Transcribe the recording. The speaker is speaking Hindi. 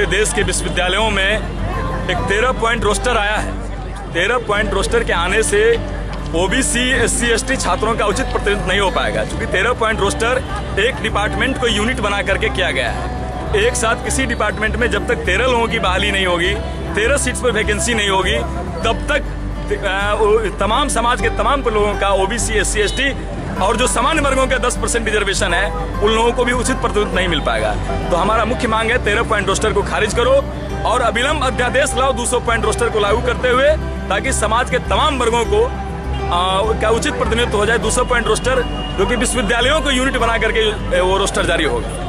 पूरे देश के विश्वविद्यालयों में एक 13 पॉइंट रोस्टर आया है। 13 पॉइंट रोस्टर के आने से ओबीसी, एससी, एसटी छात्रों का उचित प्रतिनिधित्व नहीं हो पाएगा, क्योंकि 13 पॉइंट रोस्टर एक डिपार्टमेंट को यूनिट बना करके किया गया है। एक साथ किसी डिपार्टमेंट में जब तक 13 लोगों की बहाली नहीं होगी, 13 सीट्स पर वैकेंसी नहीं होगी, तब तक तमाम समाज के तमाम लोगों का, ओबीसी, एससी, एसटी और जो सामान्य वर्गों का 10% रिजर्वेशन है, उन लोगों को भी उचित प्रतिनिधित्व नहीं मिल पाएगा। तो हमारा मुख्य मांग है 13 पॉइंट रोस्टर को खारिज करो और अविलंब अध्यादेश लाओ 200 पॉइंट रोस्टर को लागू करते हुए, ताकि समाज के तमाम वर्गों को का उचित प्रतिनिधित्व हो जाए। 200 पॉइंट रोस्टर जो कि विश्वविद्यालयों को यूनिट बना करके वो रोस्टर जारी होगा।